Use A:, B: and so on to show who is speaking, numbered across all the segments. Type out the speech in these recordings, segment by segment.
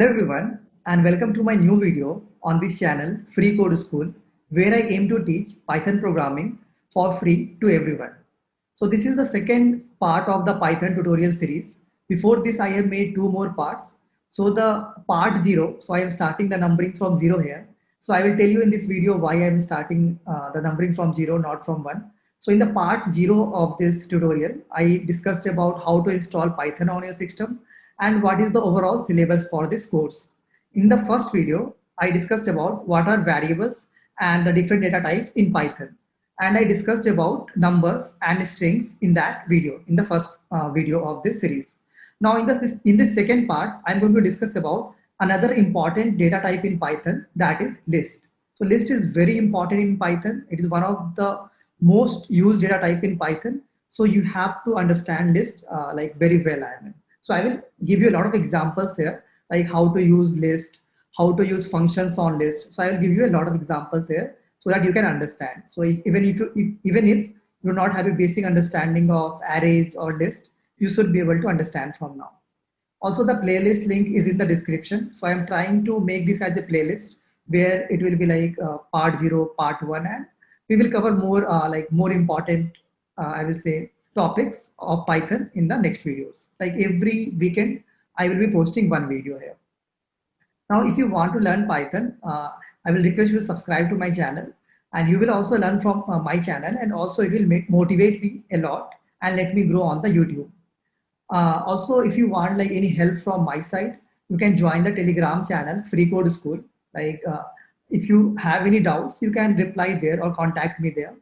A: Hello everyone and welcome to my new video on this channel Free Code School where I aim to teach Python programming for free to everyone. So this is the second part of the Python tutorial series. Before this I have made two more parts. So the part 0, so I am starting the numbering from 0 here. So I will tell you in this video why I am starting the numbering from 0 not from 1. So in the part 0 of this tutorial I discussed about how to install Python on your system and what is the overall syllabus for this course. In the first video, I discussed about what are variables and the different data types in Python. And I discussed about numbers and strings in that video, in the first video of this series. Now in this second part, I'm going to discuss about another important data type in Python, that is list. So list is very important in Python. It is one of the most used data type in Python. So you have to understand list like very well. So I will give you a lot of examples here, like how to use list, how to use functions on list. So I will give you a lot of examples here so that you can understand. So even if you do not have a basic understanding of arrays or list, you should be able to understand from now. Also, the playlist link is in the description. So I'm trying to make this as a playlist where it will be like part 0, part 1, and we will cover more more important, I will say, topics of Python in the next videos. Like every weekend, I will be posting one video here. Now, if you want to learn Python, I will request you to subscribe to my channel, and you will also learn from my channel, and also it will motivate me a lot and let me grow on the YouTube. Also, if you want like any help from my side, you can join the Telegram channel Free Code School. Like if you have any doubts, you can reply there or contact me there.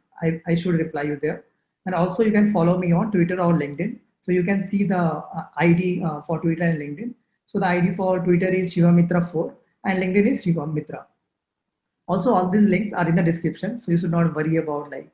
A: I should reply you there. And also you can follow me on Twitter or LinkedIn. So you can see the ID for Twitter and LinkedIn. So the ID for Twitter is Shivamitra4 and LinkedIn is Shivamitra. Also, all these links are in the description. So you should not worry about like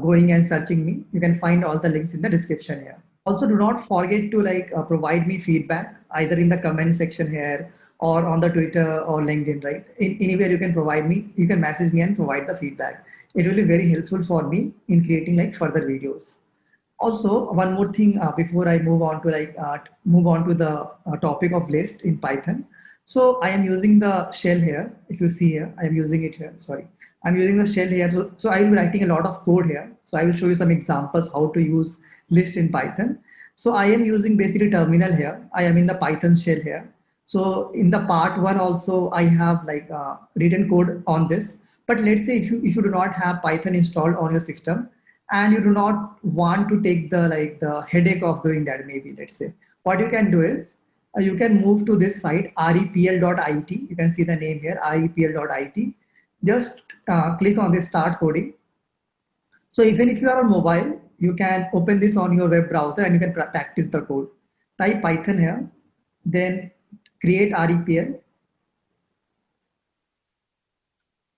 A: going and searching me. You can find all the links in the description here. Also, do not forget to provide me feedback either in the comment section here or on the Twitter or LinkedIn, right? Anywhere you can provide me, you can message me and provide the feedback. It will be very helpful for me in creating like further videos. Also, one more thing before I move on to the topic of list in Python. So I am using the shell here. If you see here, I am using it here. Sorry, I'm using the shell here. So I will be writing a lot of code here. So I will show you some examples how to use list in Python. So I am using basically terminal here. I am in the Python shell here. So in the part 1 also I have like written code on this. But let's say if you do not have Python installed on your system, and you do not want to take the headache of doing that, maybe let's say what you can do is you can move to this site repl.it. You can see the name here, repl.it. Just click on this start coding. So even if you are on mobile, you can open this on your web browser and you can practice the code. Type Python here, then create repl,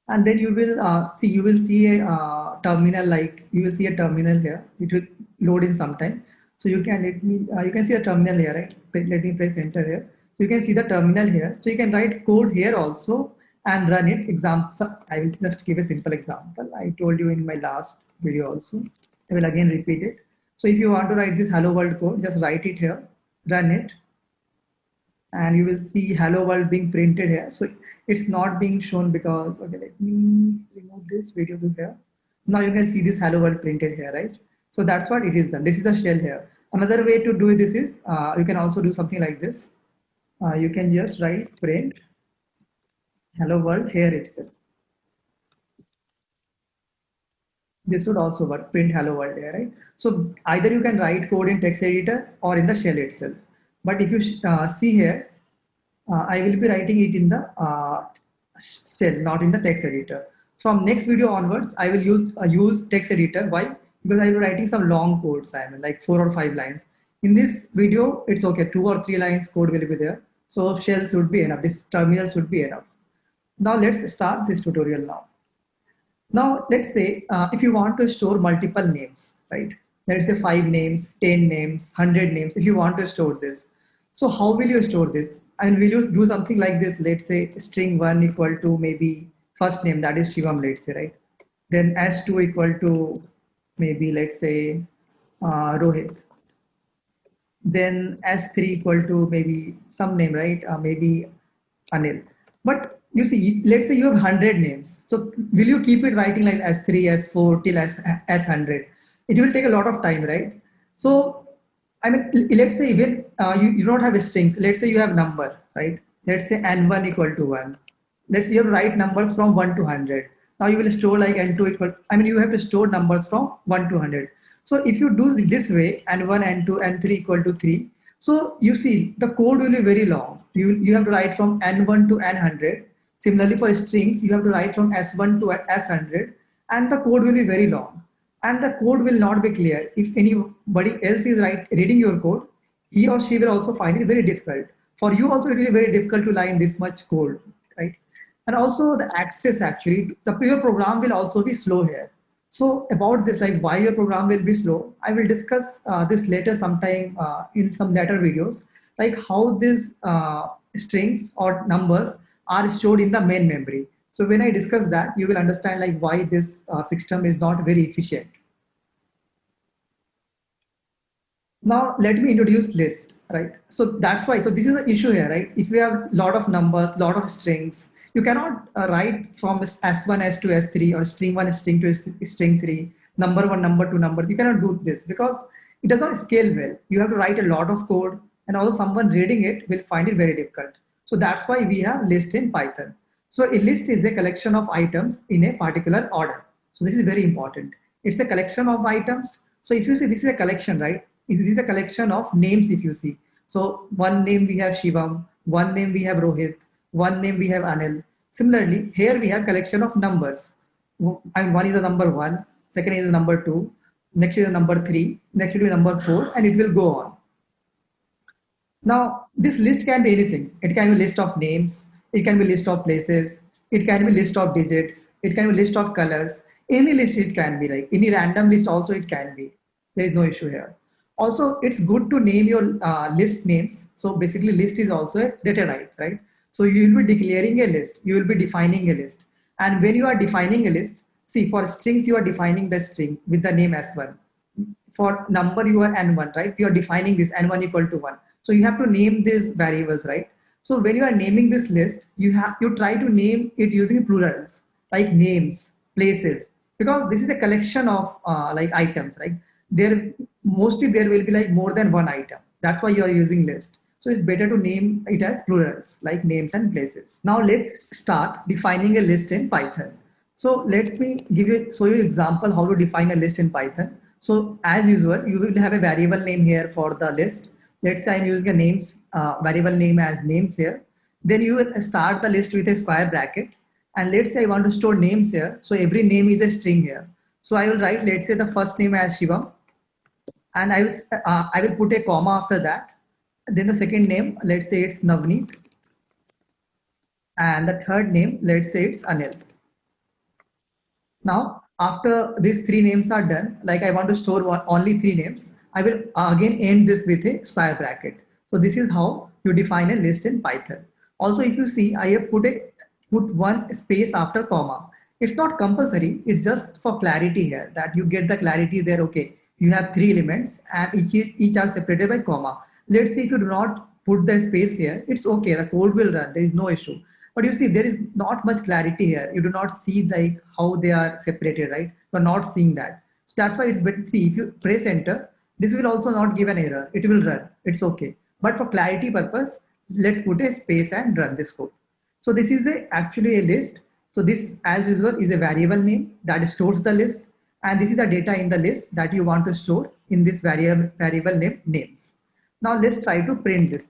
A: and then you will see a terminal, like you will see a terminal here. It will load in some time. So you can you can see a terminal here, right? Let me press enter here. You can see the terminal here. So you can write code here also and run it. Example, I will just give a simple example. I told you in my last video also. I will again repeat it. So if you want to write this hello world code, just write it here, run it, and you will see hello world being printed here. So it's not being shown because, okay, let me remove this video to here. Now you can see this hello world printed here, right? So that's what it is done. This is the shell here. Another way to do this is you can also do something like this. You can just write print hello world here itself. This would also work, print hello world here, right? So either you can write code in text editor or in the shell itself. But if you see here, I will be writing it in the shell, not in the text editor. From next video onwards, I will use text editor. Why? Because I will be writing some long codes, I mean like 4 or 5 lines. In this video, it's okay, 2 or 3 lines code will be there. So shell should be enough. This terminal should be enough. Now let's start this tutorial now. Now, let's say if you want to store multiple names, right? Let's say 5 names, 10 names, 100 names, if you want to store this. So how will you store this? And will you do something like this? Let's say string 1 equal to maybe first name, that is Shivam, let's say, right? Then s2 equal to maybe, let's say, Rohit. Then s3 equal to maybe some name, right? Maybe Anil. But you see, let's say you have 100 names. So will you keep it writing like S3, S4 till S100? It will take a lot of time, right? So, I mean, let's say even you don't have strings. Let's say you have number, right? Let's say N1 equal to 1. Let's say you have write numbers from 1 to 100. Now you will store like N2 equal, I mean, you have to store numbers from 1 to 100. So if you do this way, N1, N2, N3 equal to 3, so you see the code will be very long. You have to write from N1 to N100. Similarly for strings, you have to write from S1 to S100, and the code will be very long. And the code will not be clear. If anybody else is reading your code, he or she will also find it very difficult. For you also it will be very difficult to line this much code, right? And also the access, actually, your program will also be slow here. So about this, like why your program will be slow, I will discuss this later sometime in some later videos, like how these strings or numbers are stored in the main memory. So when I discuss that, you will understand like why this system is not very efficient. Now let me introduce list, right? So that's why, so this is the issue here, right? If you have a lot of numbers, lot of strings, you cannot write from S1, S2, S3 or string 1, string 2, string 3, number 1, number 2, number. You cannot do this because it does not scale well. You have to write a lot of code, and also someone reading it will find it very difficult. So that's why we have list in Python. So a list is a collection of items in a particular order. So this is very important. It's a collection of items. So if you see, this is a collection, right? This is a collection of names if you see. So one name we have Shivam, one name we have Rohit, one name we have Anil. Similarly, here we have collection of numbers. And one is the number one, second is the number two, next is the number three, next will be number four, and it will go on. Now, this list can be anything. It can be list of names, it can be list of places, it can be list of digits, it can be list of colors. Any list it can be, like any random list also it can be. There is no issue here. Also, it's good to name your list names. So basically list is also a data type, right? So you will be declaring a list, you will be defining a list. And when you are defining a list, see for strings, you are defining the string with the name S1. For number, you are N1, right? You are defining this N1 equal to 1. So you have to name these variables, right? So when you are naming this list, you try to name it using plurals, like names, places, because this is a collection of like items, right? There mostly there will be like more than one item. That's why you are using list. So it's better to name it as plurals, like names and places. Now let's start defining a list in Python. So let me show you example how to define a list in Python. So as usual, you will have a variable name here for the list. Let's say I'm using a names variable name as names here. Then you will start the list with a square bracket. And let's say I want to store names here. So every name is a string here. So I will write, let's say the first name as Shivam, and I will put a comma after that. Then the second name, let's say it's Navneet, and the third name, let's say it's Anil. Now, after these three names are done, like I want to store only three names, I will again end this with a square bracket. So this is how you define a list in Python. Also, if you see, I have put one space after comma. It's not compulsory. It's just for clarity here, that you get the clarity there. Okay, you have three elements and each are separated by comma. Let's say if you do not put the space here, it's okay. The code will run. There is no issue. But you see, there is not much clarity here. You do not see like how they are separated, right? You're not seeing that. So that's why it's better. See, if you press enter, this will also not give an error. It will run. It's okay. But for clarity purpose, let's put a space and run this code. So this is actually a list. So this, as usual, is a variable name that stores the list. And this is the data in the list that you want to store in this variable name names. Now let's try to print this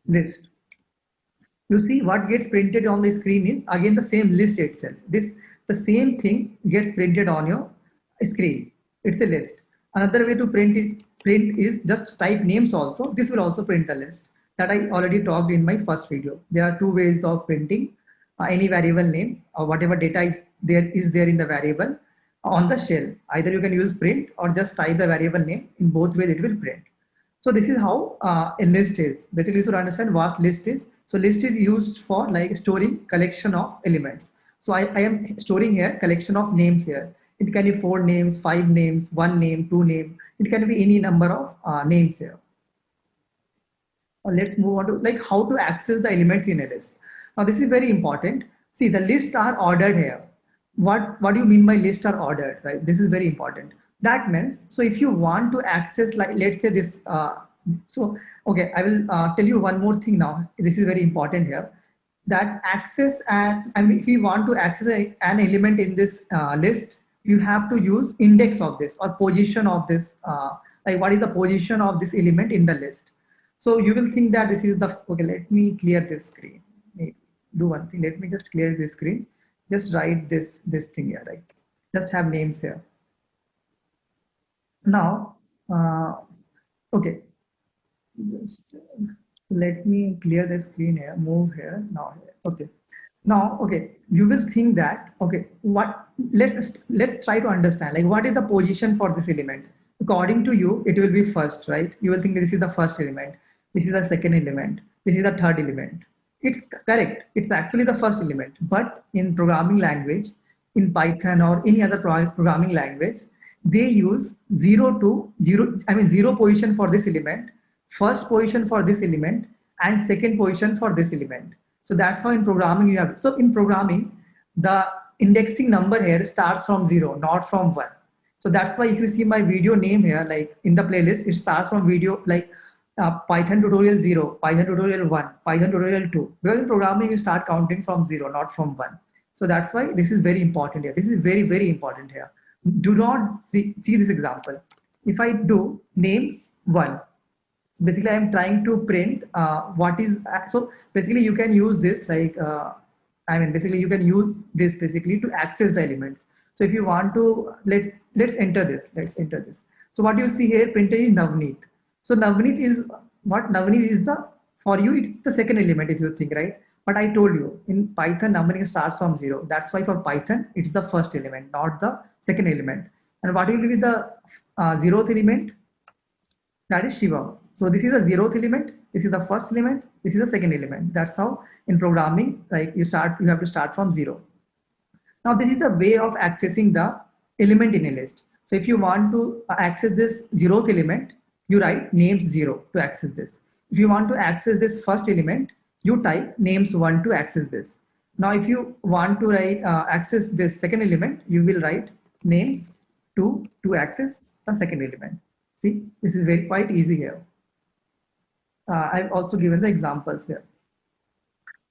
A: list. You see what gets printed on the screen is again the same list itself. The same thing gets printed on your screen. It's a list. Another way to print is just type names also. This will also print the list that I already talked in my first video. There are two ways of printing any variable name or whatever data is there in the variable on the shell. Either you can use print or just type the variable name. In both ways it will print. So this is how a list is. Basically, you should understand what list is. So list is used for like storing collection of elements. So I am storing here collection of names here. It can be 4 names, 5 names, 1 name, 2 name. It can be any number of names here. Let's move on to like how to access the elements in a list. Now this is very important. See, the lists are ordered here. What do you mean by list are ordered, right? This is very important. That means, so if you want to access, like let's say this, so okay, I will tell you one more thing now. This is very important here. That access, and I mean, if you want to access an element in this list, you have to use index of this or position of this, like what is the position of this element in the list. So you will think that this is the, okay, let me clear this screen. Maybe do one thing. Let me just clear this screen. Just write this thing here, right? Just have names here. Now, okay, just let me clear the screen here, move here, now here. Okay. Now, okay, you will think that, okay, let's try to understand, like what is the position for this element? According to you, it will be first, right? You will think this is the first element, this is the second element, this is the third element. It's correct. It's actually the first element. But in programming language, in Python or any other programming language, they use 0 to 0, I mean 0 position for this element, first position for this element, and second position for this element. So that's how in programming you have. So in programming, the indexing number here starts from 0, not from 1. So that's why if you see my video name here, like in the playlist, it starts from video like Python tutorial 0, Python tutorial 1, Python tutorial 2. Because in programming, you start counting from 0, not from 1. So that's why this is very important here. This is very, very important here. Do not see this example. If I do names 1, so basically I'm trying to print what is, so basically you can use this like, I mean, basically you can use this basically to access the elements. So if you want to, let's enter this. So what you see here printed is Navneet. So Navneet is what? Navneet is the, for you it's the second element if you think, right? But I told you in Python Navneet starts from 0. That's why for Python it's the first element, not the second element. And what will be the 0th element? That is Shivam. So this is the 0th element, this is the first element, this is the second element. That's how in programming, like you have to start from 0. Now this is the way of accessing the element in a list. So if you want to access this 0th element, you write names 0 to access this. If you want to access this first element, you type names 1 to access this. Now if you want to write access this second element, you will write names 2 to access the second element. See, this is very quite easy here. I've also given the examples here.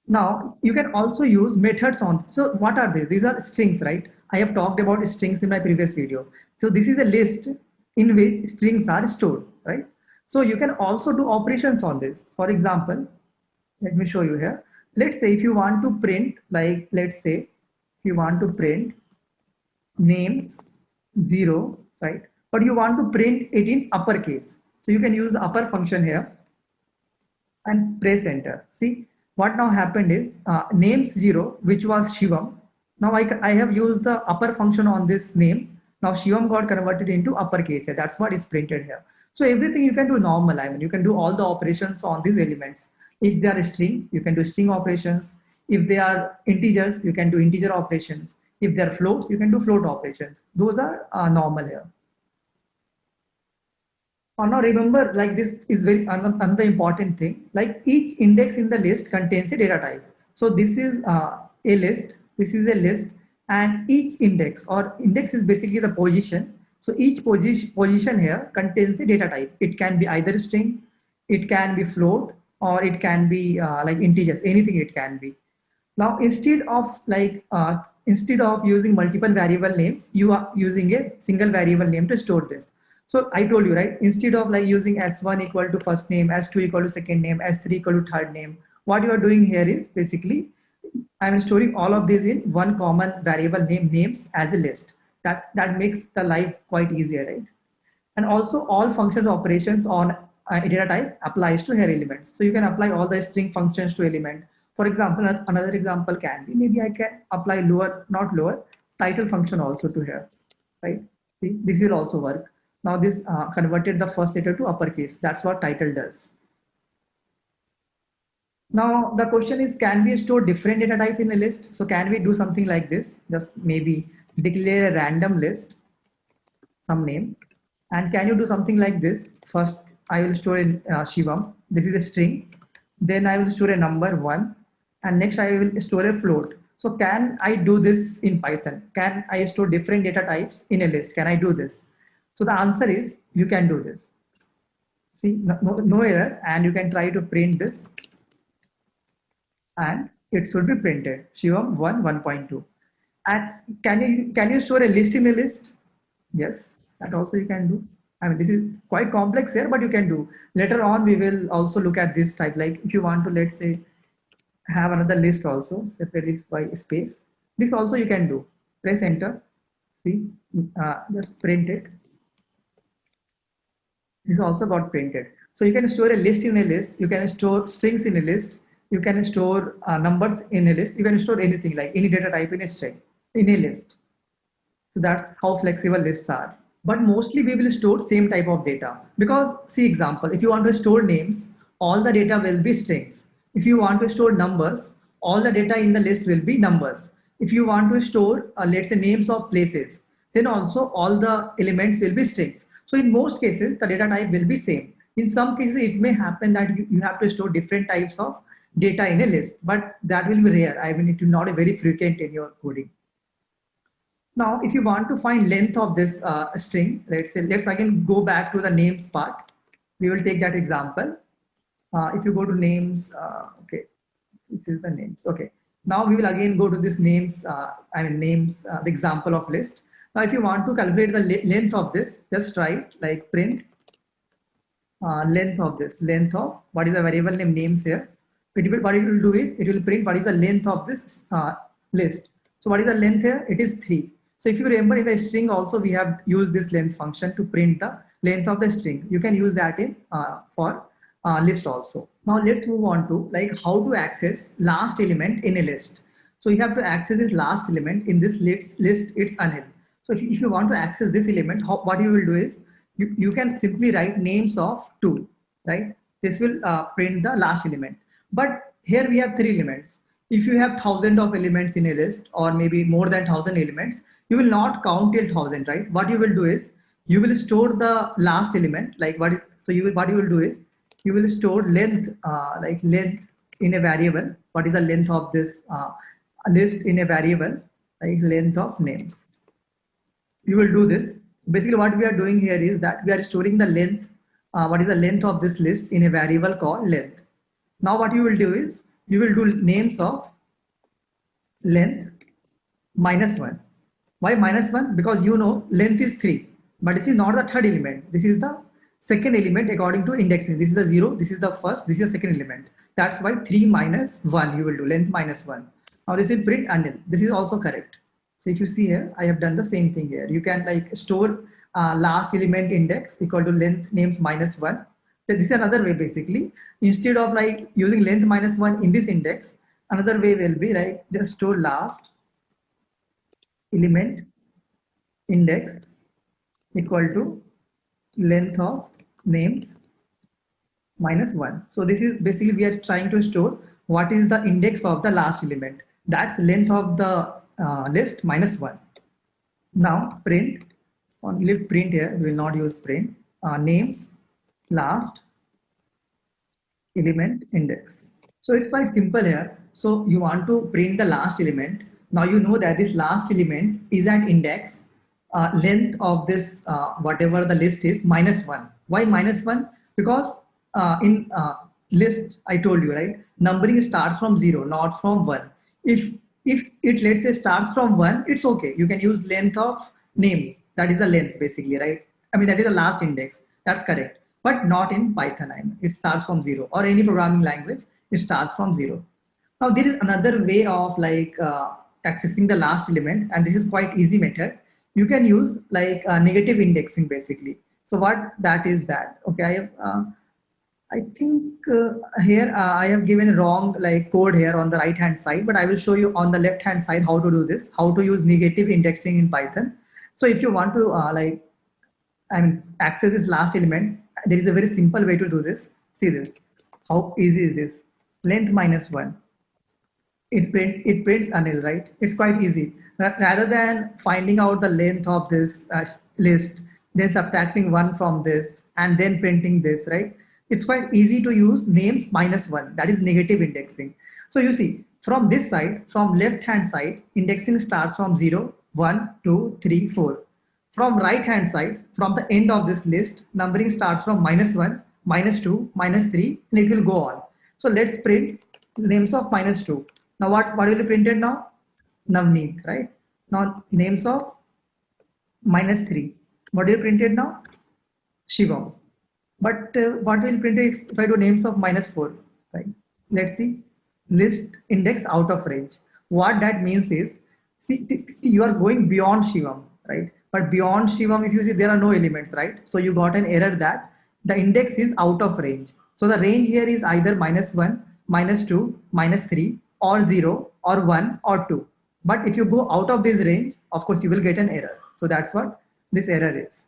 A: Now you can also use methods on. So what are these? These are strings, right? I have talked about strings in my previous video. So this is a list in which strings are stored, right? So you can also do operations on this. For example, let me show you here. Let's say if you want to print, like let's say if you want to print names 0, right? But you want to print it in uppercase. So you can use the upper function here and press enter. See what now happened is names 0, which was Shivam. Now I have used the upper function on this name. Now Shivam got converted into uppercase here. That's what is printed here. So everything you can do normal. I mean, you can do all the operations on these elements. If they are string, you can do string operations. If they are integers, you can do integer operations. If they are floats, you can do float operations. Those are normal here. Now remember, like this is very another important thing. Like each index in the list contains a data type. So this is a list. This is a list, and each index or index is basically the position. So each position here contains a data type. It can be either string, it can be float, or it can be like integers. Anything it can be. Now instead of using multiple variable names, you are using a single variable name to store this. So I told you, right, instead of like using s1 equal to first name, s2 equal to second name, s3 equal to third name, what you are doing here is basically I'm storing all of these in one common variable names as a list. That makes the life quite easier, right? And also all functions operations on a data type applies to here elements. So you can apply all the string functions to element. For example, another example can be, maybe I can apply not lower, title function also to here, right? See, this will also work. Now this converted the first letter to uppercase. That's what title does. Now the question is, can we store different data types in a list? So can we do something like this? Just maybe declare a random list, some name. And can you do something like this? First, I will store in Shivam. This is a string. Then I will store a number 1, and next I will store a float. So can I do this in Python? Can I store different data types in a list? Can I do this? So the answer is you can do this. See, no error, and you can try to print this, and it should be printed Shivam 1 1.2. And can you store a list in a list? Yes, that also you can do. I mean, this is quite complex here, but you can do. Later on, we will also look at this type. Like if you want to, let's say, have another list also, separate list by space. This also you can do. Press enter. See, just print it. This also got printed. So you can store a list in a list. You can store strings in a list. You can store numbers in a list. You can store anything like any data type in a string in a list. So that's how flexible lists are. But mostly we will store same type of data because see example, if you want to store names, all the data will be strings. If you want to store numbers, all the data in the list will be numbers. If you want to store, let's say names of places, then also all the elements will be strings. So in most cases, the data type will be same. In some cases, it may happen that you have to store different types of data in a list, but that will be rare. I mean, it will not be very frequent in your coding. Now, if you want to find length of this string, let's say, let's again go back to the names part. We will take that example. If you go to names, okay, this is the names. Okay. Now we will again go to this names, the example of list. Now, if you want to calculate the length of this, just write like print length of this, length of what is the variable name names here. What it will do is it will print what is the length of this list. So what is the length here? It is 3. So if you remember in the string also we have used this length function to print the length of the string. You can use that in for list also. Now let's move on to like how to access last element in a list. So you have to access this last element in this list it's unheld. So if you want to access this element, what you will do is you can simply write names of 2, right? This will print the last element. But here we have 3 elements. If you have 1,000 of elements in a list or maybe more than 1,000 elements, you will not count till 1,000, right? What you will do is you will store the last element like what you will do is you will store length like length in a variable. What is the length of this list in a variable like length of names? You will do this. Basically what we are doing here is that we are storing the length, what is the length of this list in a variable called length. Now what you will do is you will do names of length -1. Why -1? Because you know length is 3, but this is not the third element. This is the second element according to indexing. This is the 0, this is the first, this is the second element. That's why 3 minus 1 you will do, length -1. Now this is print until. This is also correct. So if you see here, I have done the same thing here. You can like store last element index equal to length names -1. So this is another way basically. Instead of like using length -1 in this index, another way will be like just store last element index equal to length of names -1. So this is basically we are trying to store what is the index of the last element. That's length of the list -1. Now print, only print here, we will not use print, names last element index. So it's quite simple here. So you want to print the last element. Now you know that this last element is at index length of this whatever the list is -1. Why -1? Because in list I told you, right, numbering starts from 0, not from 1. If it let's say starts from 1, it's okay. You can use length of names. That is the length basically, right? I mean that is the last index. That's correct. But not in Python. I mean, it starts from 0, or any programming language. It starts from 0. Now there is another way of like accessing the last element, and this is quite easy method. You can use like negative indexing basically. So what that is that? Okay, I think here I have given wrong like code here on the right hand side, but I will show you on the left hand side how to do this, how to use negative indexing in Python. So if you want to like access this last element, there is a very simple way to do this. See this, how easy is this? Length -1. It prints anil, right? It's quite easy. Rather than finding out the length of this list, then subtracting 1 from this and then printing this, right? it's quite easy to use names -1, that is negative indexing. So you see, from this side, from left hand side, indexing starts from 0, 1, 2, 3, 4. From right hand side, from the end of this list, numbering starts from -1, -2, -3, and it will go on. So let's print names of -2. Now what will be printed now? Navneet, right? Now names of -3. What is printed now? Shivam. But what will print if I do names of -4, right? Let's see. List index out of range. What that means is, see, you are going beyond Shivam, right? But beyond Shivam, if you see, there are no elements, right? So you got an error that the index is out of range. So the range here is either -1, -2, -3, or 0, or 1, or 2. But if you go out of this range, of course, you will get an error. So that's what this error is,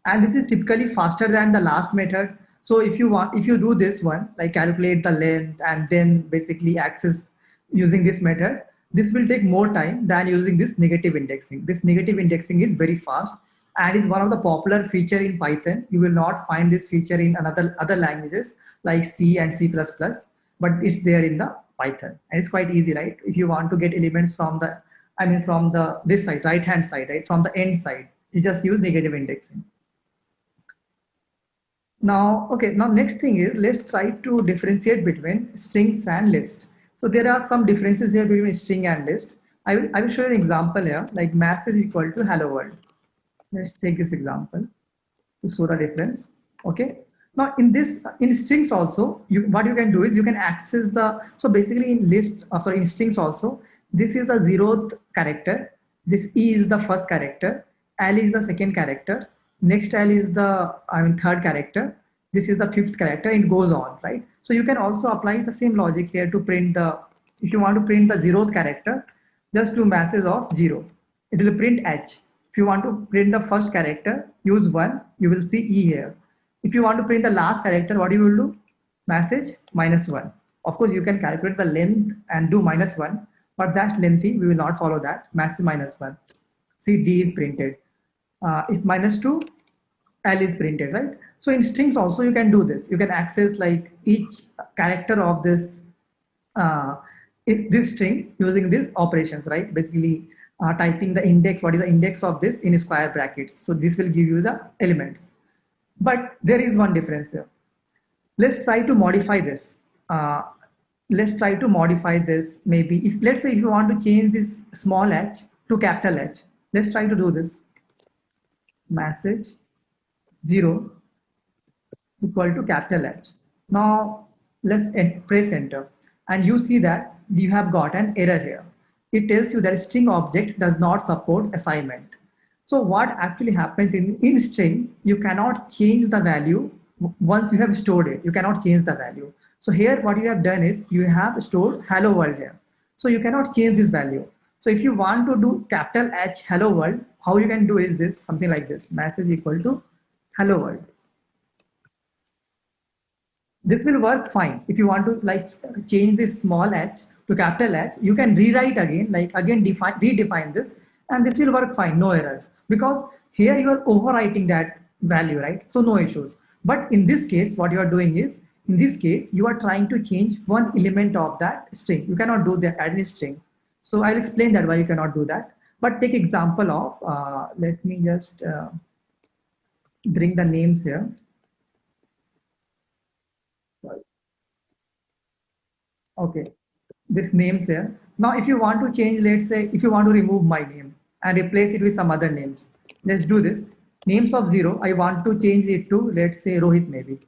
A: and this is typically faster than the last method. So if you do this one, like calculate the length and then basically access using this method, this will take more time than using this negative indexing. This negative indexing is very fast and is one of the popular feature in Python. You will not find this feature in other languages like C and C++, but it's there in the Python, and it's quite easy, right? If you want to get elements from the, I mean from the this side, right hand side, right, from the end side, you just use negative indexing. Now, okay, now next thing is, let's try to differentiate between strings and list. So there are some differences here between string and list. I will show you an example here, like mass is equal to hello world. Let's take this example to show the difference. Okay. Now in strings also, what you can do is you can access the, so basically in list, sorry, in strings also, this is the 0th character, this E is the first character, L is the second character, next L is the, I mean, third character, this is the 5th character, it goes on, right? So you can also apply the same logic here to print the, if you want to print the 0th character, just do masses of 0, it will print H. If you want to print the first character, use 1, you will see E here. If you want to print the last character, what you will do? Message -1. Of course, you can calculate the length and do -1, but that's lengthy. We will not follow that. Message -1. See, D is printed. If -2, L is printed, right? So in strings also you can do this. You can access like each character of this this string using these operations, right? Basically typing the index, what is the index of this in square brackets. So this will give you the elements. But there is one difference here. Let's try to modify this. Let's try to modify this. Maybe if, let's say if you want to change this small h to capital H, let's try to do this. Message 0 equal to capital H. Now let's press enter, and you see that you have got an error here. It tells you that string object does not support assignment. So what actually happens in string, you cannot change the value once you have stored it. You cannot change the value. So here what you have done is you have stored hello world here. So you cannot change this value. So if you want to do capital H hello world, how you can do is this, something like this, message equal to hello world. This will work fine. If you want to like change this small h to capital H, you can rewrite again, like again redefine this, and this will work fine, no errors, because here you are overwriting that value, right? So no issues. But in this case, what you are doing is, in this case, you are trying to change one element of that string. You cannot do that add in string. So I'll explain that why you cannot do that. But take example of, let me just bring the names here. Okay, this names here. Now, if you want to change, let's say, if you want to remove my name and replace it with some other names, let's do this. Names of 0, I want to change it to, let's say, Rohit maybe.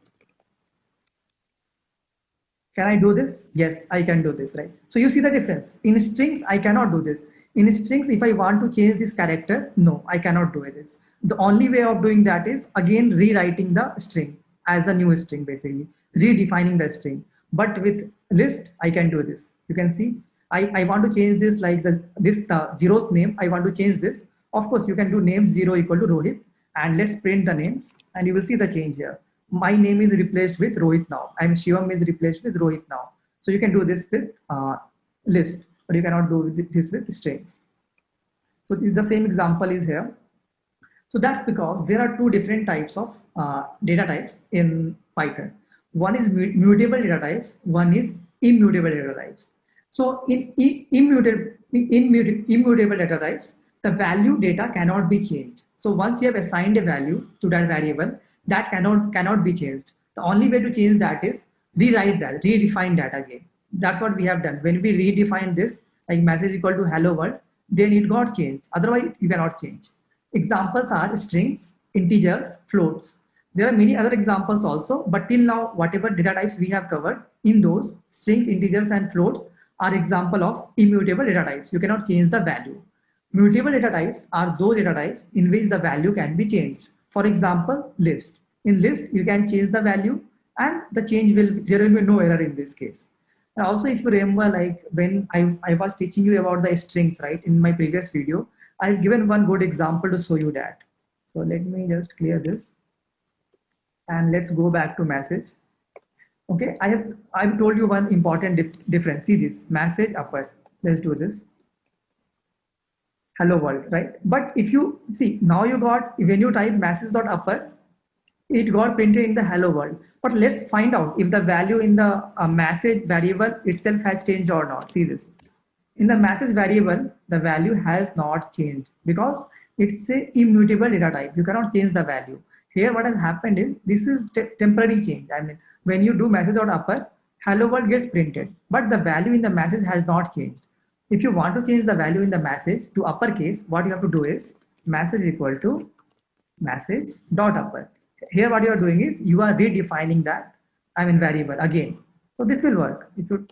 A: Can I do this? Yes, I can do this, right? So you see the difference. In strings, I cannot do this. In strings, if I want to change this character, no, I cannot do this. The only way of doing that is again rewriting the string as a new string, basically redefining the string. But with list, I can do this. You can see, I want to change this like the 0th name. I want to change this. Of course, you can do name 0 equal to Rohit, and let's print the names, and you will see the change here. My name is replaced with Rohit now. I'm Shivam is replaced with Rohit now. So you can do this with list, but you cannot do this with strings. So the same example is here. So that's because there are two different types of data types in Python. One is mutable data types, one is immutable data types. So in immutable data types, the value data cannot be changed. So once you have assigned a value to that variable, that cannot be changed. The only way to change that is rewrite that, redefine that again. That's what we have done. When we redefine this, like message equal to hello world, then it got changed. Otherwise, you cannot change. Examples are strings, integers, floats. There are many other examples also, but till now, whatever data types we have covered in those strings, integers, and floats are example of immutable data types. You cannot change the value. Mutable data types are those data types in which the value can be changed. For example, list. In list, you can change the value and the change there will be no error in this case. And also, if you remember, like when I was teaching you about the strings, right, in my previous video, I've given one good example to show you that. So let me just clear this and let's go back to message. Okay, I've told you one important difference. See this message upper. Let's do this. Hello world, right? But if you see now you got when you type message.upper, it got printed in the hello world. But let's find out if the value in the message variable itself has changed or not. See this. In the message variable, the value has not changed because it's a immutable data type. You cannot change the value. Here, what has happened is this is temporary change. I mean, when you do message.upper, hello world gets printed, but the value in the message has not changed. If you want to change the value in the message to uppercase, what you have to do is message equal to message dot upper. Here, what you are doing is you are redefining that variable again. So this will work. If you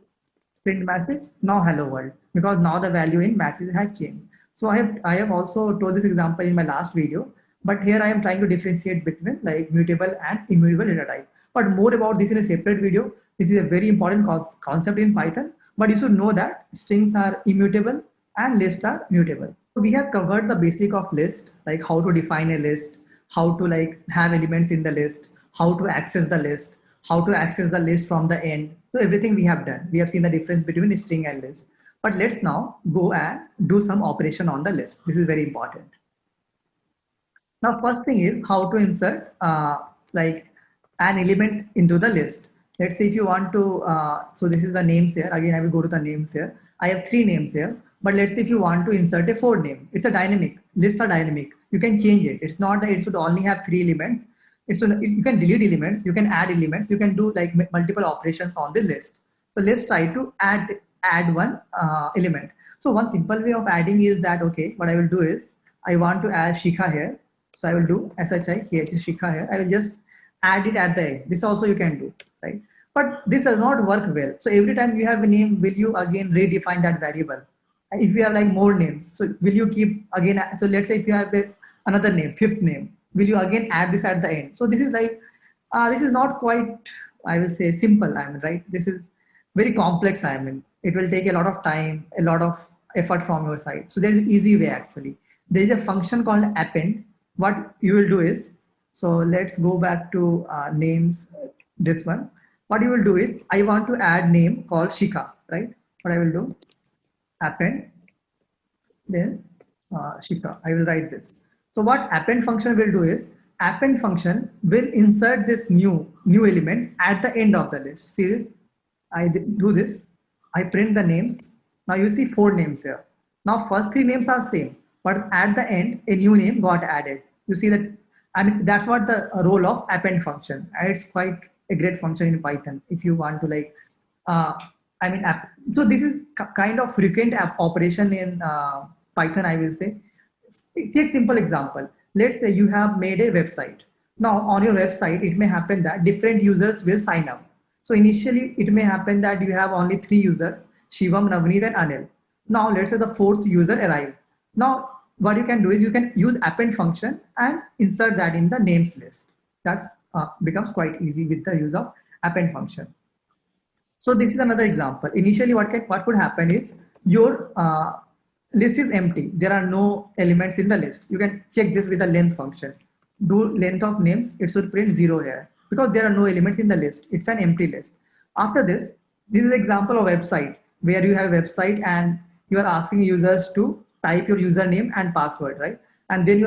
A: print message now hello world, because now the value in message has changed. So I have also told this example in my last video, but here I am trying to differentiate between like mutable and immutable data type. But more about this in a separate video. This is a very important concept in Python, but you should know that strings are immutable and lists are mutable. So we have covered the basic of list, like how to define a list, how to like have elements in the list, how to access the list, how to access the list from the end. So everything we have done. We have seen the difference between string and list. But let's now go and do some operation on the list. This is very important. Now, first thing is how to insert like an element into the list. Let's say if you want to, so this is the names here. Again, I will go to the names here. I have 3 names here. But let's say if you want to insert a 4th name, it's a dynamic. Lists are dynamic. You can change it. It's not that it should only have 3 elements. You can delete elements, you can add elements, you can do like multiple operations on the list. So let's try to add one element. So one simple way of adding is that, okay, what I will do is I want to add Shikha here. So I will do SHIKH Shikha here. I will just add it at the end. This also you can do, right? But this does not work well. So every time you have a name, will you again redefine that variable? If you have like more names, so will you keep again? So let's say if you have another name, 5th name, will you again add this at the end? So this is like, this is not quite, I will say simple, right? This is very complex, it will take a lot of time, a lot of effort from your side. So there is an easy way actually. There is a function called append. What you will do is, so let's go back to names, this one. What you will do is, I want to add name called Shikha, right? What I will do, append, then Shikha, I will write this. So what append function will do is, append function will insert this new element at the end of the list. See this? I do this. I print the names. Now you see 4 names here. Now first 3 names are same, but at the end a new name got added. You see that? That's what the role of append function. And it's quite a great function in Python if you want to like. So this is kind of frequent operation in Python, I will say. Take simple example. Let's say you have made a website. Now on your website, it may happen that different users will sign up. So initially it may happen that you have only 3 users, Shivam, Navneet and Anil. Now let's say the 4th user arrived. Now what you can do is you can use append function and insert that in the names list. That becomes quite easy with the use of append function. So this is another example. Initially what could happen is your list is empty. There are no elements in the list. You can check this with the length function. Do length of names, it should print 0 here because there are no elements in the list. It's an empty list. After this is an example of website where you have a website and you are asking users to type your username and password, right? and then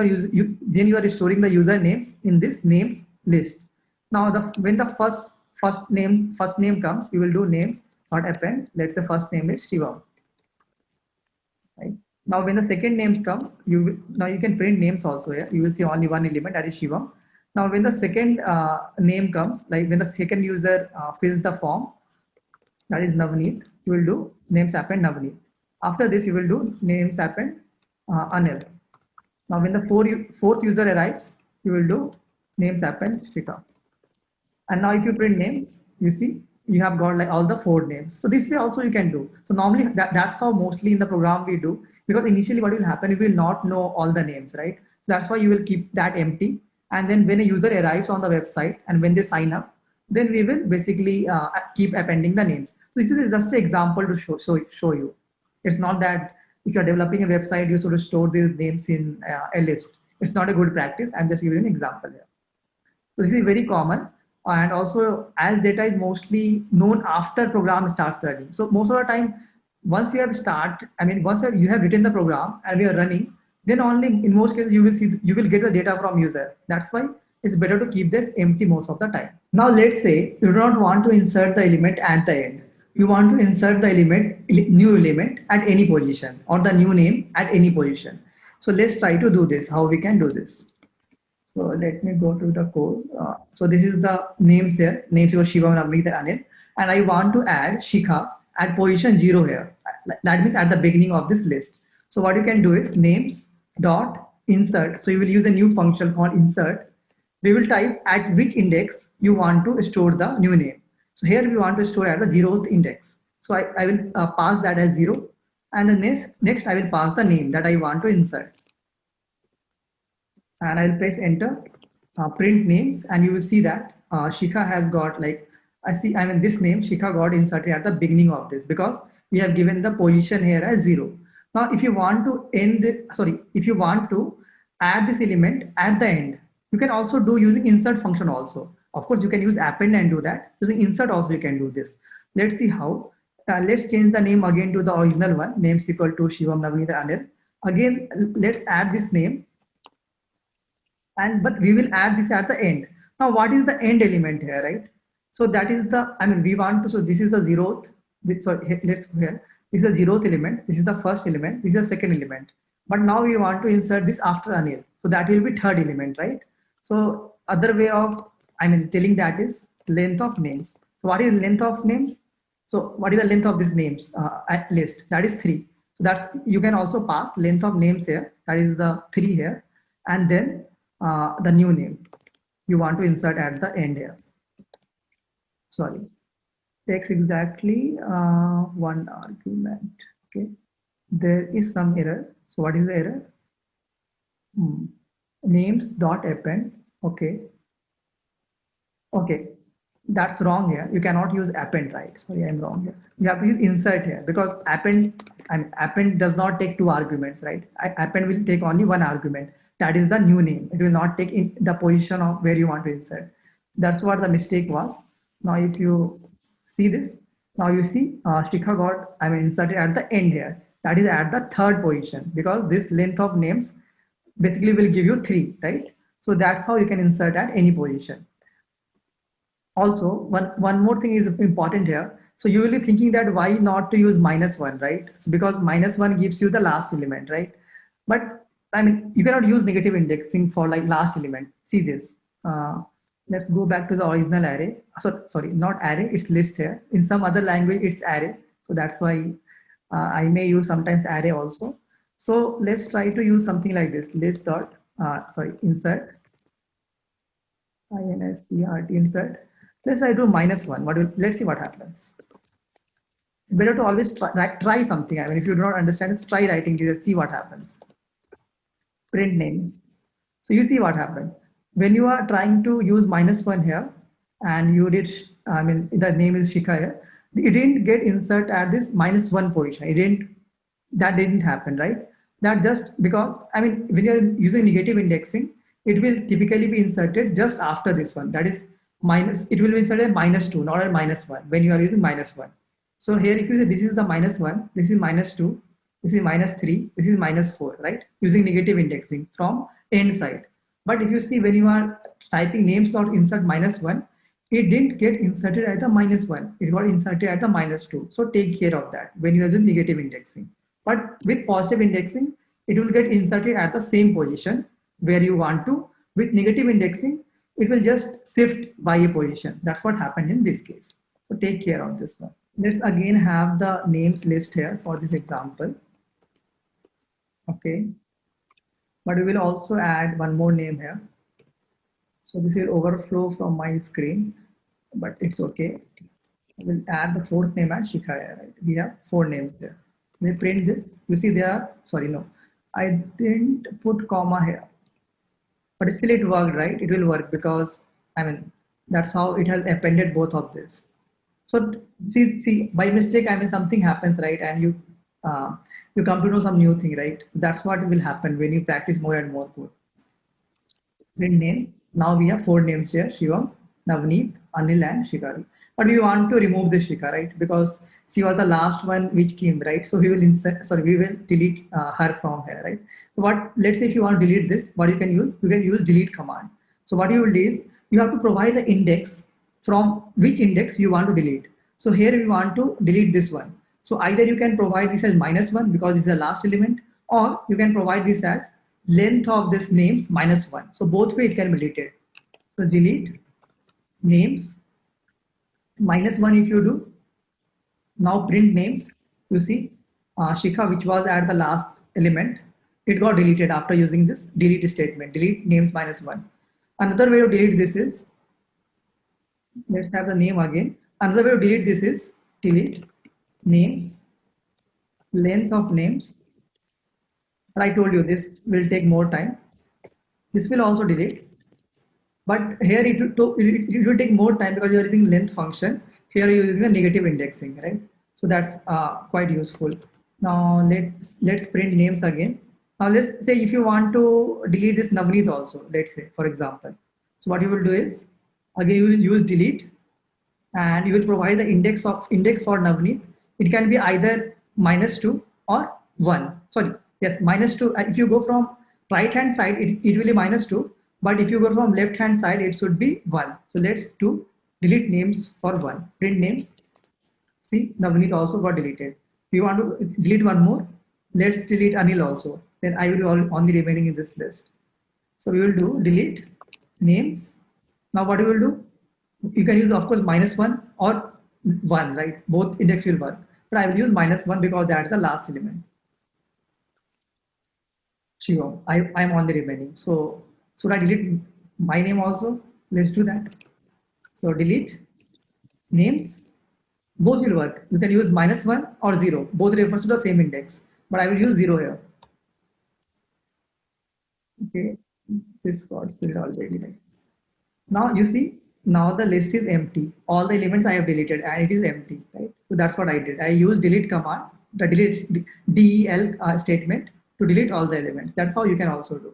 A: then you are storing the user names in this names list. Now when the first name comes, you will do names not append. Let's say first name is Shivam. Right. Now when the second names come, now you can print names also here. You will see only one element, that is Shivam. Now when the second name comes, like when the second user fills the form, that is Navneet, you will do names append Navneet. After this, you will do names append Anil. Now when the fourth user arrives, you will do names append Shika. And now if you print names, you see you have got like all the four names. So this way also you can do. So normally that's how mostly in the program we do, because initially what will happen, you will not know all the names, right? So that's why you will keep that empty. And then when a user arrives on the website and when they sign up, then we will basically keep appending the names. So this is just an example to show you. It's not that if you're developing a website, you sort of store these names in a list. It's not a good practice. I'm just giving you an example here. So this is very common, and also as data is mostly known after program starts running. So most of the time, once you have once you have written the program and we are running, then only in most cases you will get the data from user. That's why it's better to keep this empty most of the time. Now let's say you do not want to insert the element at the end. You want to insert the new element at any position, or the new name at any position. So let's try to do this. How we can do this? So let me go to the code. So this is the names there. Names for Shiva, Navneet, and Anil. And I want to add Shikha at position 0 here. That means at the beginning of this list. So what you can do is names dot insert. So you will use a new function called insert. We will type at which index you want to store the new name. So here we want to store at the 0th index. So I will pass that as 0. And the next I will pass the name that I want to insert. And I'll press enter, print names, and you will see that Shikha has got this name Shikha got inserted at the beginning of this, because we have given the position here as 0. Now if you want to if you want to add this element at the end, you can also do using insert function also. Of course, you can use append and do that. Using insert also you can do this. Let's see how. Let's change the name again to the original one, names equal to Shivam, Navneet, Anil. Again, let's add this name. But we will add this at the end. Now what is the end element here, right? So that is the, we want to, so this is the 0th, let's go here. This is the 0th element, this is the first element, this is the second element. But now we want to insert this after Anil. So that will be third element, right? So other way of, telling that is length of names. So what is length of names? So what is the length of this names list? That is 3. So that's, you can also pass length of names here. That is the 3 here. And then the new name you want to insert at the end here. Sorry, takes exactly one argument. Okay, there is some error. So what is the error? Names dot append. Okay, that's wrong here. You cannot use append, right? Sorry, I'm wrong here. You have to use insert here, because append does not take 2 arguments, right? Append will take only 1 argument. That is the new name. It will not take in the position of where you want to insert. That's what the mistake was. Now if you see this, now you see Shikha got inserted at the end here. That is at the 3rd position, because this length of names basically will give you 3, right? So that's how you can insert at any position. Also, one more thing is important here. So you will be thinking that why not to use -1, right? So because -1 gives you the last element, right? But you cannot use negative indexing for like last element. See this. Let's go back to the original array. So, sorry, not array, it's list here. In some other language, it's array. So that's why I may use sometimes array also. So let's try to use something like this. List dot, insert. Insert. Let's try to do -1. Let's see what happens. It's better to always try something. If you do not understand it, try writing this, see what happens. Print names. So you see what happened. When you are trying to use -1 here, and you did, the name is Shikha here, it didn't get insert at this -1 position. That didn't happen, right? That just because, when you're using negative indexing, it will typically be inserted just after this one. That is it will be inserted at -2, not at -1 when you are using -1. So here, if you say this is the -1, this is -2, this is -3, this is -4, right? Using negative indexing from end side. But if you see when you are typing names dot insert -1, it didn't get inserted at the -1. It got inserted at the -2. So take care of that when you are using negative indexing. But with positive indexing, it will get inserted at the same position where you want to. With negative indexing, it will just shift by a position. That's what happened in this case. So take care of this one. Let's again have the names list here for this example. Okay. But we will also add one more name here. So this will overflow from my screen, but it's okay. I will add the fourth name as Shikha, right? We have 4 names there. We print this. You see there, sorry, no, I didn't put comma here, but still it worked, right? It will work because, I mean, that's how it has appended both of this. So see, by mistake, I mean, something happens, right? And you come to know some new thing, right? That's what will happen when you practice more and more code. Print names. Now we have 4 names here: Shivam, Navneet, Anil, and Shikari. But we want to remove this Shika, right? Because she was the last one which came, right? So we will insert, sorry, we will delete her from here, right? So what? Let's say if you want to delete this, what you can use? You can use delete command. So what you will do is you have to provide the index from which index you want to delete. So here we want to delete this one. So either you can provide this as -1 because it's the last element, or you can provide this as length of this names -1. So both way it can be deleted. So delete names -1 if you do. Now print names. You see Shikha, which was at the last element, it got deleted after using this delete statement. Delete names -1. Another way to delete this is, let's have the name again. Another way to delete this is delete names, length of names. But I told you this will take more time. This will also delete. But here it will take more time because you are using length function. Here you are using the negative indexing, right? So that's quite useful. Now let's print names again. Now let's say if you want to delete this Navneet also, let's say for example. So what you will do is, again you will use delete, and you will provide the index for Navneet. It can be either -2 or 1. Sorry, yes, -2. If you go from right hand side, it will be -2. But if you go from left hand side, it should be 1. So let's do delete names for 1. Print names. See, Navneet also got deleted. We want to delete one more. Let's delete Anil also. Then I will be on the remaining in this list. So we will do delete names. Now what you will do? You can use, of course, -1 or 1, right? Both index will work. But I will use -1 because that's the last element. Shivam, I am on the remaining. So should I delete my name also? Let's do that. So delete names. Both will work. You can use -1 or 0. Both refers to the same index. But I will use 0 here. Okay. This got filled already, right? Now you see, now the list is empty. All the elements I have deleted and it is empty, right? So that's what I did. I used delete command, the delete del statement to delete all the elements. That's how you can also do.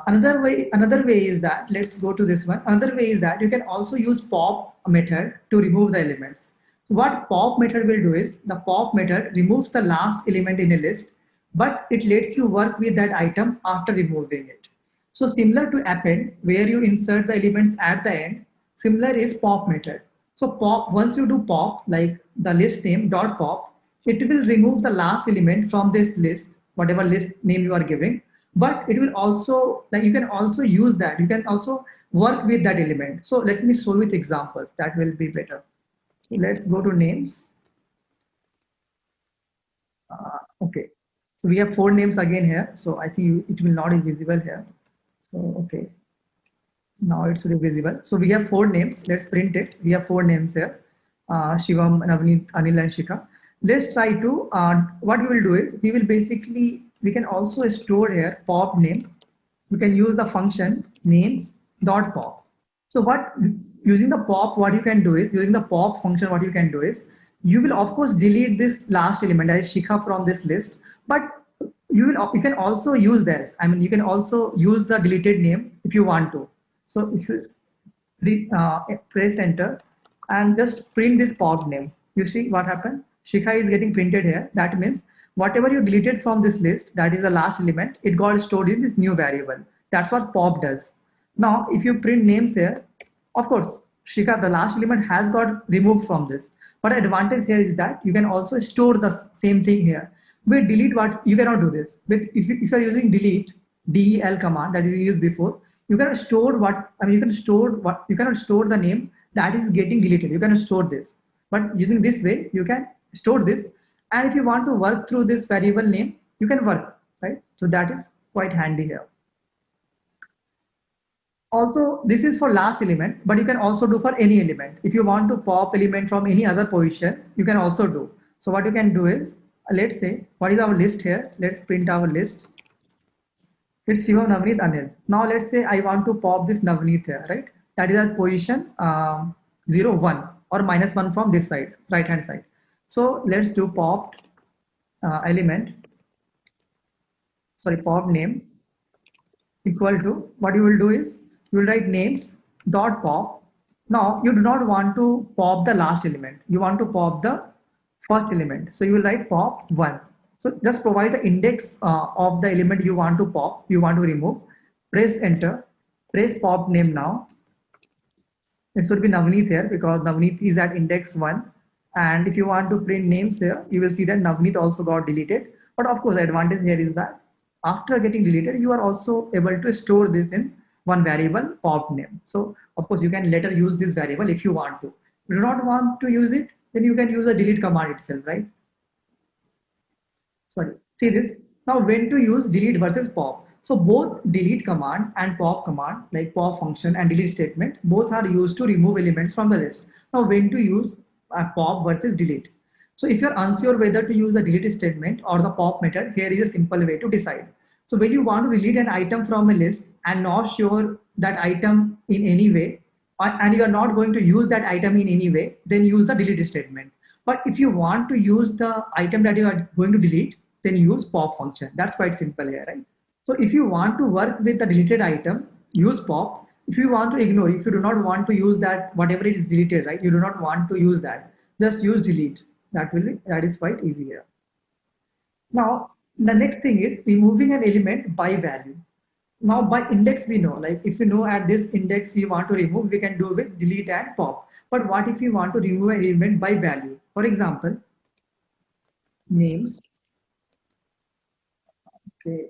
A: Another way is that, let's go to this one. Another way is that you can also use pop method to remove the elements. What pop method will do is, the pop method removes the last element in a list, but it lets you work with that item after removing it. So similar to append, where you insert the elements at the end, similar is pop method. So pop, once you do pop, like the list name dot pop, it will remove the last element from this list, whatever list name you are giving. But it will also, like, you can also use that. You can also work with that element. So let me show with examples. That will be better. So let's go to names. Okay. So we have 4 names again here. So I think it will not be visible here. So, okay. Now it's visible. So we have 4 names. Let's print it. We have 4 names here. Shivam, Navneet, Anil, and Shikha. Let's try to, what we will do is, we will basically, we can also store here pop name. We can use the function names dot pop. So what, using the pop, what you can do is, using the pop function, what you can do is, you will of course delete this last element as Shikha from this list, but you can also use this. I mean, you can also use the deleted name if you want to. So if you press enter and just print this pop name, you see what happened? Shikha is getting printed here. That means whatever you deleted from this list, that is the last element, it got stored in this new variable. That's what pop does. Now, if you print names here, of course, Shrika, the last element has got removed from this. But advantage here is that you can also store the same thing here. With delete, what you cannot do this. But if you're using delete, del command that we used before, you cannot store what, I mean, you can store what, you cannot store the name that is getting deleted. You cannot store this. But using this way, you can store this. And if you want to work through this variable name, you can work, right? So that is quite handy here. Also, this is for last element, but you can also do for any element. If you want to pop element from any other position, you can also do. So what you can do is, let's say, what is our list here? Let's print our list. It's Shivam, Navneet, Anil. Now let's say I want to pop this Navneet here, right? That is at position 0, 1 or -1 from this side, right hand side. So let's do popped element, sorry, pop name equal to, what you will do is you will write names dot pop. Now you do not want to pop the last element, you want to pop the first element. So you will write pop 1. So just provide the index of the element you want to pop, you want to remove, press enter, press pop name. Now it should be Navneet here because Navneet is at index 1. And if you want to print names here, you will see that Navneet also got deleted. But of course, the advantage here is that after getting deleted, you are also able to store this in one variable pop name. So of course, you can later use this variable if you want to. If you do not want to use it, then you can use the delete command itself, right? Sorry, see this. Now when to use delete versus pop. So both delete command and pop command, like pop function and delete statement, both are used to remove elements from the list. Now when to use pop versus delete. So if you're unsure whether to use the delete statement or the pop method, here is a simple way to decide. So when you want to delete an item from a list and not sure that item in any way, and you are not going to use that item in any way, then use the delete statement. But if you want to use the item that you are going to delete, then use pop function. That's quite simple here, right? So if you want to work with the deleted item, use pop. If you want to ignore, if you do not want to use that, whatever is deleted, right? You do not want to use that, just use delete. That is quite easy here. Now, the next thing is removing an element by value. Now by index we know, like if you know at this index we want to remove, we can do with delete and pop. But what if you want to remove an element by value? For example, names. Okay,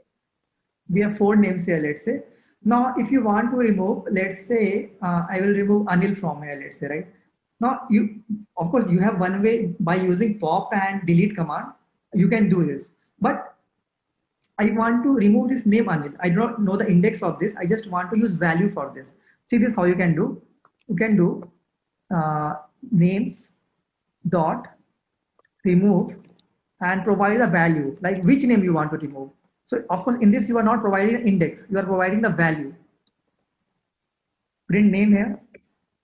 A: we have 4 names here, let's say. Now if you want to remove, let's say I will remove Anil from here, let's say, right? Now you, of course, you have one way by using pop and delete command, you can do this. But I want to remove this name Anil. I do not know the index of this. I just want to use value for this. See this how you can do. You can do names dot remove and provide the value, like which name you want to remove. So of course in this you are not providing the index, you are providing the value. Print name here.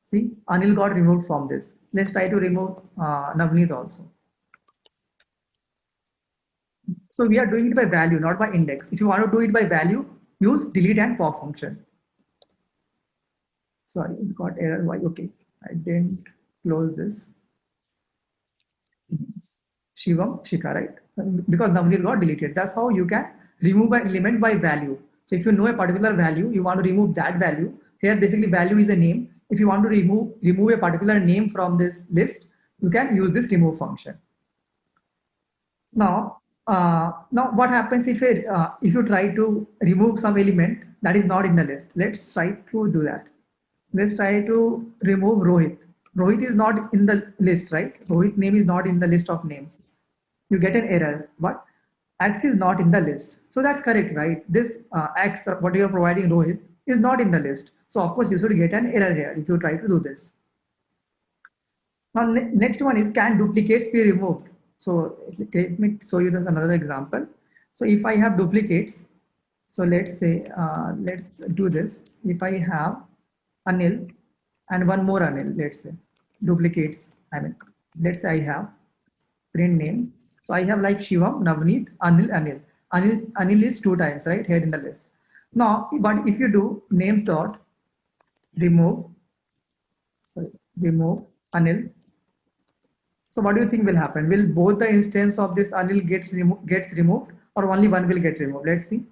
A: See, Anil got removed from this. Let's try to remove Navneet also. So we are doing it by value, not by index. If you want to do it by value, use delete and pop function. Sorry, it got error. Why? Okay, I didn't close this. Shivam, Shika, right? Because Navneet got deleted. That's how you can remove an element by value. So if you know a particular value, you want to remove that value. Here, basically, value is a name. If you want to remove a particular name from this list, you can use this remove function. Now what happens if you try to remove some element that is not in the list? Let's try to do that. Let's try to remove Rohit. Rohit is not in the list, right? Rohit name is not in the list of names. You get an error, but X is not in the list. So that's correct, right? This X, what you are providing Rohit, is not in the list. So of course you should get an error here if you try to do this. Now next one is, can duplicates be removed? So let me show you this another example. So if I have duplicates, so let's say let's do this. If I have Anil and one more Anil, let's say duplicates. I mean, let's say I have print name. So I have like Shivam, Navneet, Anil, Anil. Anil is 2 times, right, here in the list. Now, but if you do name dot remove Anil, So what do you think will happen? Will both the instance of this Anil gets removed, or only one will get removed? Let's see.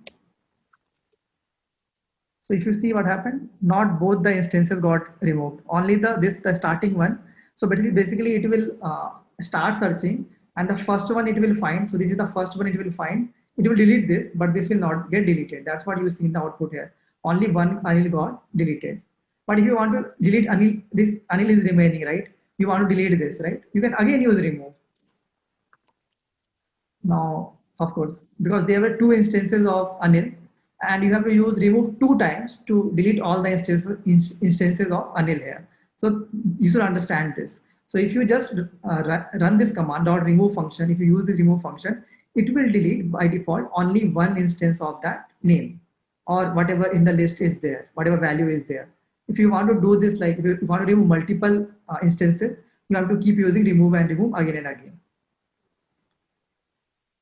A: So if you see what happened, not both the instances got removed, only the starting one. So basically it will start searching, and the first one it will find. So this is the first one it will find. It will delete this, but this will not get deleted. That's what you see in the output here. Only one Anil got deleted. But if you want to delete Anil, this Anil is remaining, right? You want to delete this, right? You can again use remove. Now, of course, because there were two instances of Anil, and you have to use remove two times to delete all the instances of Anil here. So you should understand this. So if you just run this command dot remove function, if you use this remove function, it will delete by default only one instance of that name or whatever in the list is there, whatever value is there. If you want to do this, like if you want to remove multiple instances, you have to keep using remove and remove again and again.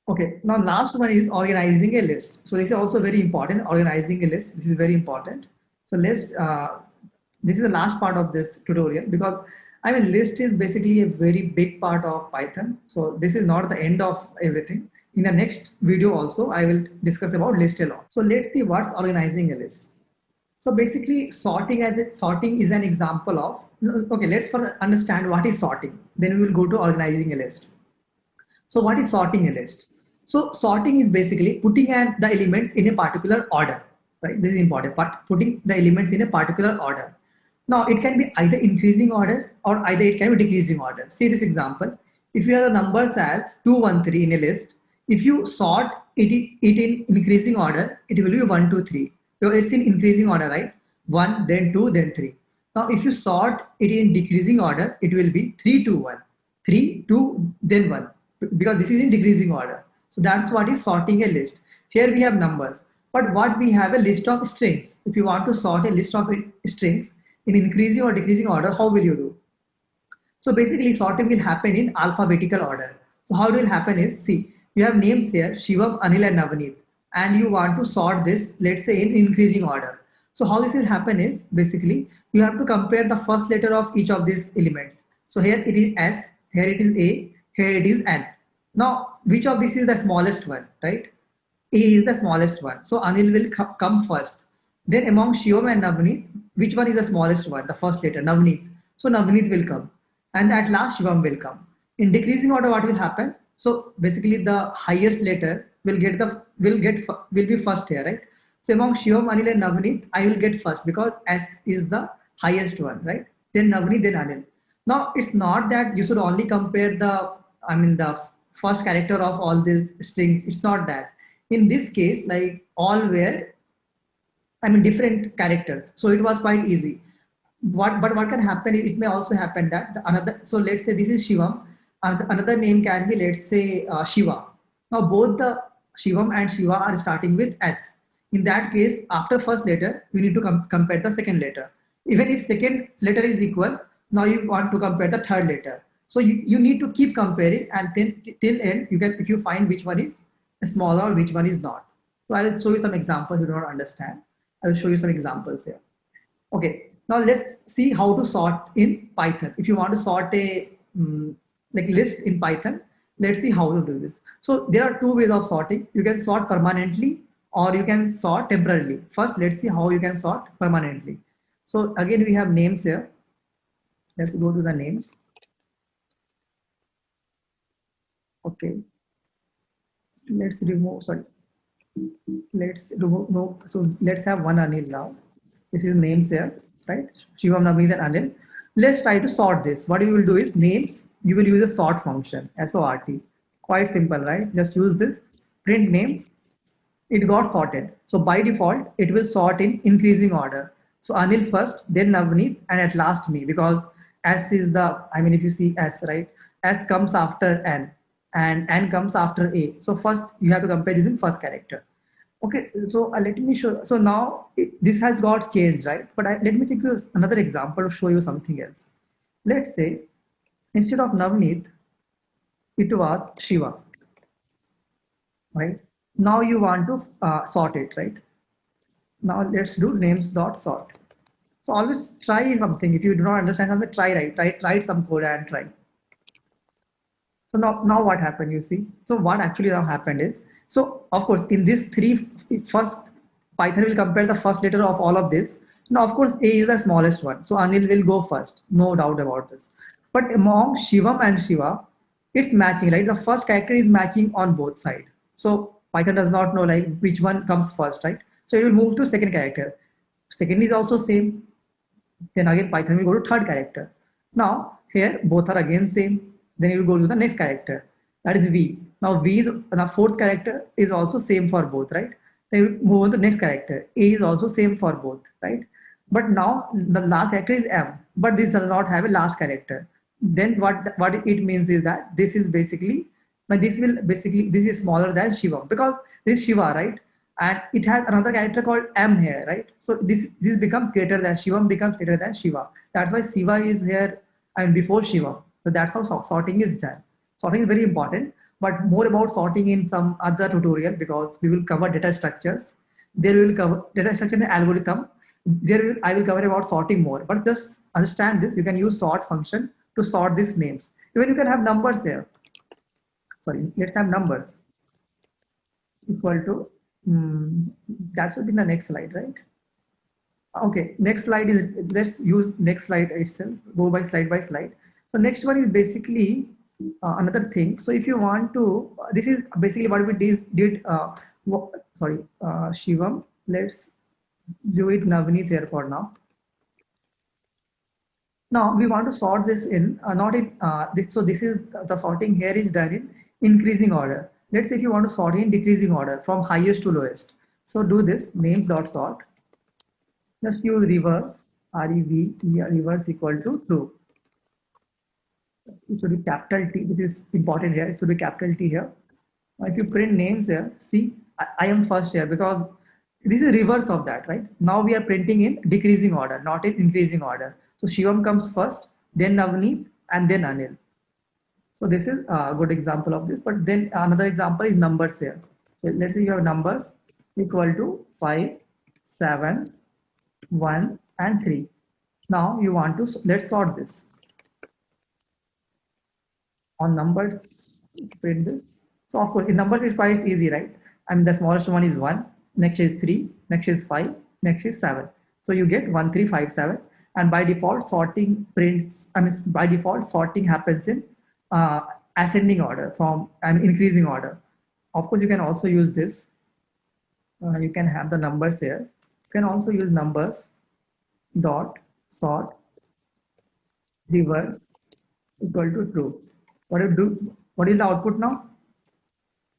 A: Okay, now last one is organizing a list. So this is also very important, organizing a list. This is very important. So this is the last part of this tutorial because I mean list is basically a very big part of Python. So this is not the end of everything. In the next video also, I will discuss about list a lot. So let's see what's organizing a list. So basically sorting is an example of, okay, let's first understand what is sorting. Then we will go to organizing a list. So what is sorting a list? So sorting is basically putting the elements in a particular order, right? This is important, but putting the elements in a particular order. Now it can be either increasing order or either it can be decreasing order. See this example. If you have the numbers as 2, 1, 3 in a list, if you sort it in increasing order, it will be 1, 2, 3. So it's in increasing order, right? 1, then 2, then 3. Now if you sort it in decreasing order, it will be 3, 2, 1. 3, 2, then 1, because this is in decreasing order. So that's what is sorting a list. Here we have numbers, but what we have a list of strings. If you want to sort a list of strings in increasing or decreasing order, how will you do? So basically sorting will happen in alphabetical order. So how it will happen is, see, you have names here, Shivam, Anil and Navneet, and you want to sort this, let's say in increasing order. So how this will happen is, basically, you have to compare the first letter of each of these elements. So here it is S, here it is A, here it is N. Now, which of these is the smallest one, right? A is the smallest one. So Anil will come first. Then among Shivam and Navneet, which one is the smallest one? The first letter, Navneet. So Navneet will come. And at last Shivam will come. In decreasing order, what will happen? So basically the highest letter will be first here, right? So among Shivam, Anil and Navneet, I will get first because S is the highest one, right? Then Navneet, then Anil. Now it's not that you should only compare the first character of all these strings. It's not that. In this case, like all were, different characters. So it was quite easy. But what can happen is it may also happen that another. So let's say this is Shivam. Another name can be, let's say, Shiva. Now both the Shivam and Shiva are starting with S. In that case, after first letter, we need to compare the second letter. Even if second letter is equal, now you want to compare the third letter. So you need to keep comparing, and then till end you can, if you find which one is smaller or which one is not. So I will show you some examples you do not understand. I will show you some examples here. Okay, now let's see how to sort in Python. If you want to sort a like list in Python, let's see how to do this. So there are two ways of sorting. You can sort permanently or you can sort temporarily. First, let's see how you can sort permanently. So again, we have names here. Let's go to the names. Okay, let's remove, sorry, let's remove, no, so let's have one Anil now. This is names here, right? Shivam, Navneet and Anil. Let's try to sort this. What you will do is names, you will use a sort function, S-O-R-T. Quite simple, right? Just use this, print names, it got sorted. So by default, it will sort in increasing order. So Anil first, then Navneet, and at last me, because S is the, if you see S, right? S comes after N, and N comes after A. So first you have to compare using first character. Okay, so let me show. So now this has got changed, right? But let me take you another example to show you something else. Let's say instead of Navneet, it was Shiva, right? Now you want to sort it, right? Now let's do names dot sort. So always try something. If you do not understand something, try write some code and try. So now what happened, you see? So what actually now happened is, so of course, in this three, first Python will compare the first letter of all of this. Now, of course, A is the smallest one. So Anil will go first, no doubt about this. But among Shivam and Shiva, it's matching, right? The first character is matching on both sides. So Python does not know like which one comes first, right? So it will move to second character. Second is also same. Then again Python will go to third character. Now here both are again same. Then you will go to the next character. That is V. Now V is the fourth character is also same for both, right? Then you move on to the next character. A is also same for both, right? But now the last character is M, but this does not have a last character. Then what it means is that this is basically, but this will basically, this is smaller than Shiva because this is Shiva, right? And it has another character called M here, right? So this becomes greater than Shivam becomes greater than Shiva. That's why Shiva is here and before Shiva. So that's how sorting is done. Sorting is very important, but more about sorting in some other tutorial because we will cover data structures. There we will cover data structure and algorithm. I will cover about sorting more, but just understand this. You can use sort function to sort these names. Even you can have numbers here. Sorry, let's have numbers equal to, that should be the next slide, right? Okay, next slide is, let's use next slide itself, go by slide. So next one is basically another thing. So if you want to, this is basically what we did Shivam, let's do it Navneet here for now. Now we want to sort this in, not in this. So this is the sorting here is done in increasing order. Let's say if you want to sort in decreasing order from highest to lowest. So do this names dot sort. Just use reverse, reverse equal to true. It should be capital T. This is important here. It should be capital T here. If you print names here, see, I am first here because this is reverse of that, right? Now we are printing in decreasing order, not in increasing order. So Shivam comes first, then Navneet, and then Anil. So this is a good example of this. But then another example is numbers here. So let's say you have numbers equal to 5, 7, 1, and 3. Now you want to, let's sort this. On numbers, print this. So of course, in numbers is quite easy, right? I mean, the smallest one is 1, next is 3, next is 5, next is 7. So you get 1, 3, 5, 7. And by default, sorting prints, I mean, by default, sorting happens in ascending order from increasing order. Of course, you can also use this. You can have the numbers here. You can also use numbers dot sort reverse equal to true. What do you do? What is the output now?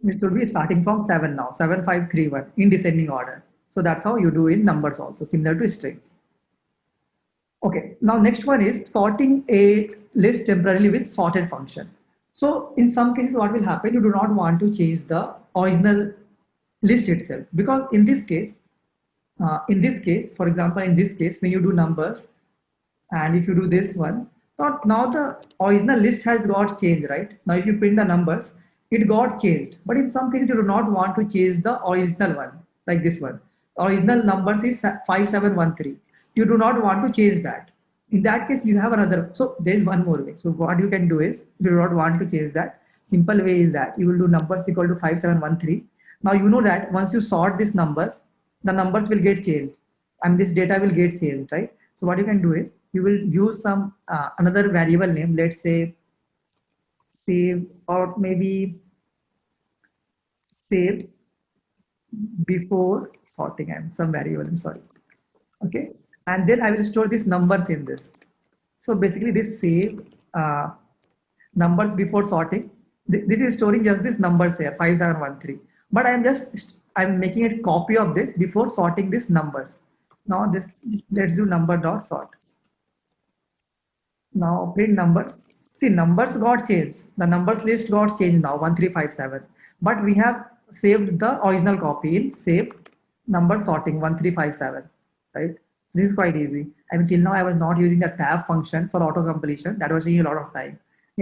A: It should be starting from 7 now, 7, 5, 3, 1 in descending order. So that's how you do in numbers also, similar to strings. Okay, now next one is sorting a list temporarily with sorted function. So in some cases, what will happen? You do not want to change the original list itself because in this case, for example, in this case, when you do numbers and if you do this one, now the original list has got changed, right? Now if you print the numbers, it got changed. But in some cases, you do not want to change the original one, like this one. Original numbers is 5713. You do not want to change that. In that case, you have another. So there is one more way. So what you can do is, if you do not want to change that, simple way is that you will do numbers equal to 5713. Now you know that once you sort these numbers, the numbers will get changed and this data will get changed, right? So what you can do is you will use some another variable name, let's say save, or maybe save before sorting and some variable, I'm sorry. Okay, and then I will store these numbers in this. So basically this save numbers before sorting, this is storing just this numbers here 5713, but I'm making a copy of this before sorting these numbers. Now this, let's do number dot sort. Now print numbers. See, numbers got changed. The numbers list got changed now 1357, but we have saved the original copy in save number sorting 1357, right? So this is quite easy. I mean, till now I was not using the tab function for auto completion. That was taking a lot of time.